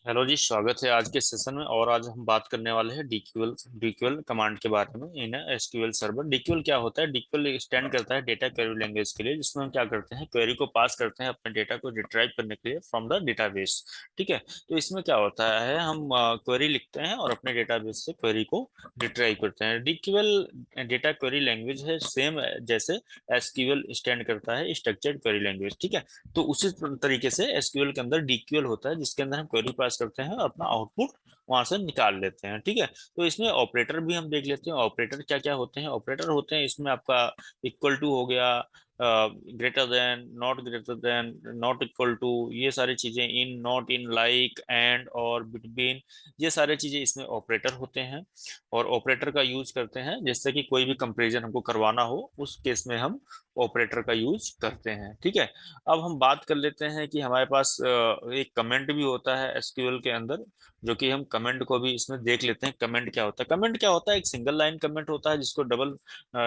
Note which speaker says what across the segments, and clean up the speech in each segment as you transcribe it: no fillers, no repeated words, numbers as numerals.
Speaker 1: Hello जी, स्वागत है आज के सेशन में। और आज हम बात करने वाले हैं डीक्यूएल कमांड के बारे में इन एसक्यूएल सर्वर। डीक्यूएल क्या होता है? डीक्यूएल स्टैंड करता है डेटा क्वेरी लैंग्वेज के लिए, जिसमें हम क्या करते हैं, क्वेरी को पास करते हैं अपने डेटा को रिट्राइव करने के लिए फ्रॉम द डेटाबेस। ठीक है। तो इसमें क्या होता है, हम क्वेरी लिखते हैं और अपने डेटाबेस से क्वेरी को रिट्राइव करते हैं। डीक्यूएल डेटा क्वेरी लैंग्वेज है, सेम जैसे एसक्यूएल स्टैंड करता है स्ट्रक्चर्ड क्वेरी लैंग्वेज। ठीक है। तो उसी तरीके से एसक्यूएल के अंदर डीक्यूएल होता है, जिसके अंदर हम क्वेरी पास करते हैं और अपना आउटपुट वहां से निकाल लेते हैं। ठीक है। तो इसमें ऑपरेटर भी हम देख लेते हैं, ऑपरेटर क्या क्या होते हैं। ऑपरेटर होते हैं इसमें आपका इक्वल टू हो गया, greater than, not greater than, not equal to, ये सारी चीजें, in, not in, like, and और बिटवीन, ये सारी चीजें इसमें ऑपरेटर होते हैं। और ऑपरेटर का यूज करते हैं जैसे कि कोई भी कंपैरिजन हमको करवाना हो, उस केस में हम ऑपरेटर का यूज करते हैं। ठीक है। अब हम बात कर लेते हैं कि हमारे पास एक कमेंट भी होता है एसक्यूएल के अंदर, जो कि हम कमेंट को भी इसमें देख लेते हैं। कमेंट क्या होता है? कमेंट क्या होता है? एक सिंगल लाइन कमेंट होता है, जिसको डबल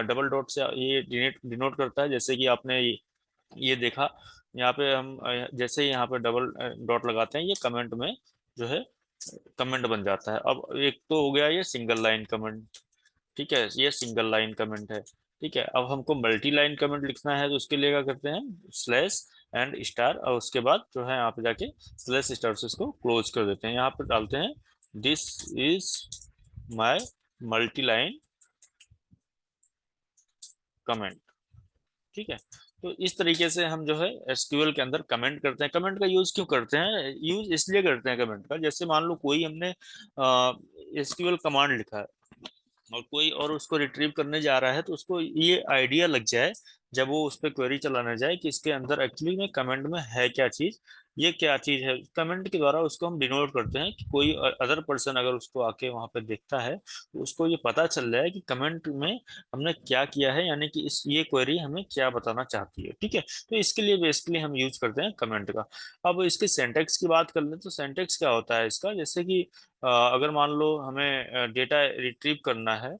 Speaker 1: डबल डॉट से ये डिनोट करता है। जैसे कि आपने ये देखा, यहाँ पे हम जैसे ही यहाँ पे डबल डॉट लगाते हैं, ये कमेंट में जो है कमेंट बन जाता है। अब एक तो हो गया ये सिंगल लाइन कमेंट। ठीक है, ये सिंगल लाइन कमेंट है। ठीक है। अब हमको मल्टी लाइन कमेंट लिखना है, तो उसके लिए क्या करते हैं, स्लैश एंड स्टार, और उसके बाद जो है यहाँ पे जाके स्लैश स्टार से इसको क्लोज कर देते हैं। यहाँ पे डालते हैं this is my multi line comment. ठीक है। तो इस तरीके से हम जो है एसक्यूएल के अंदर कमेंट करते हैं। कमेंट का यूज क्यों करते हैं? यूज इसलिए करते हैं कमेंट का, जैसे मान लो कोई हमने एसक्यूएल कमांड लिखा है और कोई और उसको रिट्रीव करने जा रहा है, तो उसको ये आइडिया लग जाए जब वो उस पर क्वेरी चलाने जाए कि इसके अंदर एक्चुअली में कमेंट में है क्या चीज, ये क्या चीज है। कमेंट के द्वारा उसको हम डिनोट करते हैं कि कोई अदर पर्सन अगर उसको आके वहां पे देखता है, तो उसको ये पता चल रहा है कि कमेंट में हमने क्या किया है, यानी कि इस ये क्वेरी हमें क्या बताना चाहती है। ठीक है। तो इसके लिए बेसिकली हम यूज करते हैं कमेंट का। अब इसके सिंटैक्स की बात कर लें, तो सिंटैक्स क्या होता है इसका, जैसे कि अगर मान लो हमें डेटा रिट्रीव करना है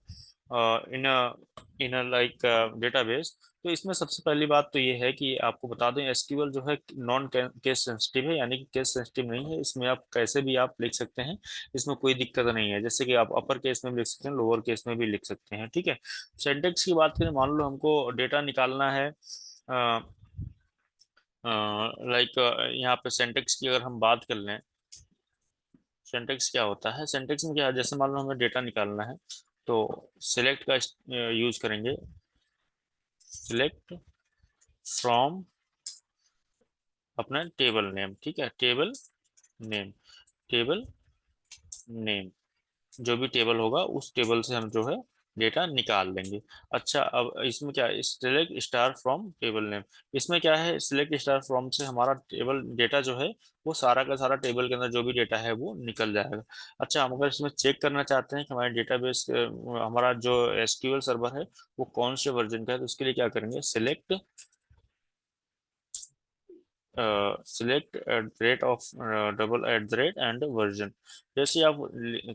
Speaker 1: इन इन लाइक डेटाबेस, तो इसमें सबसे पहली बात तो ये है कि आपको बता दें, एसक्यूएल जो है नॉन केस सेंसिटिव है, यानी कि केस सेंसिटिव नहीं है। इसमें आप कैसे भी आप लिख सकते हैं, इसमें कोई दिक्कत नहीं है। जैसे कि आप अपर केस में भी लिख सकते हैं, लोअर केस में भी लिख सकते हैं। ठीक है। सिंटैक्स की बात करें, मान लो हमको डेटा निकालना है, लाइक यहाँ पे सिंटैक्स की अगर हम बात कर लें, सिंटेक्स क्या होता है? सिंटेक्स में क्या है, जैसे मान लो हमें डेटा निकालना है, तो सिलेक्ट का यूज करेंगे। सिलेक्ट फ्रॉम अपना टेबल नेम। ठीक है। टेबल नेम, टेबल नेम, जो भी टेबल होगा उस टेबल से हम जो है डेटा निकाल लेंगे। अच्छा, अब इसमें क्या है, select star from table name. इसमें क्या है, सिलेक्ट स्टार फ्रॉम से हमारा टेबल डेटा जो है, वो सारा का सारा टेबल के अंदर जो भी डेटा है वो निकल जाएगा। अच्छा, हम अगर इसमें चेक करना चाहते हैं कि हमारे डेटाबेस हमारा जो एसक्यूएल सर्वर है वो कौन से वर्जन का है, तो उसके लिए क्या करेंगे, select select at the rate of double at the rate and version. जैसे ही आप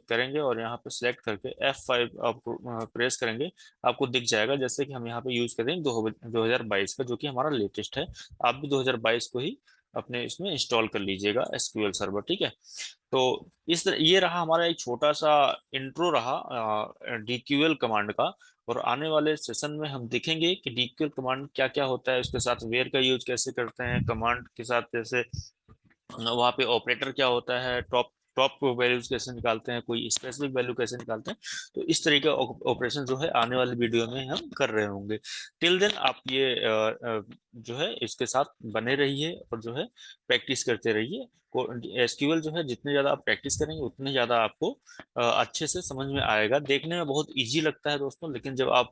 Speaker 1: करेंगे और यहाँ पे सिलेक्ट करके F5 आप प्रेस करेंगे, आपको दिख जाएगा जैसे कि हम यहाँ पे यूज करेंगे 2022 का, जो कि हमारा लेटेस्ट है। आप भी 2022 को ही अपने इसमें इंस्टॉल कर लीजिएगा एसक्यूएल सर्वर। ठीक है। तो इस तरह ये रहा हमारा एक छोटा सा इंट्रो रहा डीक्यूएल कमांड का। और आने वाले सेशन में हम देखेंगे कि डीक्यूएल कमांड क्या क्या होता है, उसके साथ वेयर का यूज कैसे करते हैं, कमांड के साथ जैसे वहाँ पे ऑपरेटर क्या होता है, टॉप टॉप वैल्यूज कैसे निकालते हैं, कोई स्पेसिफिक वैल्यू कैसे निकालते हैं। तो इस तरीके ऑपरेशन जो है आने वाले वीडियो में हम कर रहे होंगे। टिल देन आप ये जो है इसके साथ बने रहिए और जो है प्रैक्टिस करते रहिए। एसक्यूएल जो है जितने ज्यादा आप प्रैक्टिस करेंगे उतने ज्यादा आपको अच्छे से समझ में आएगा। देखने में बहुत इजी लगता है दोस्तों, लेकिन जब आप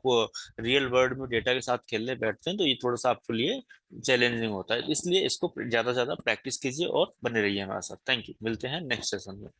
Speaker 1: रियल वर्ल्ड में डेटा के साथ खेलने बैठते हैं, तो ये थोड़ा सा आपके लिए चैलेंजिंग होता है। इसलिए इसको ज्यादा से ज्यादा प्रैक्टिस कीजिए और बने रहिए हमारे साथ। थैंक यू, मिलते हैं नेक्स्ट सेशन में।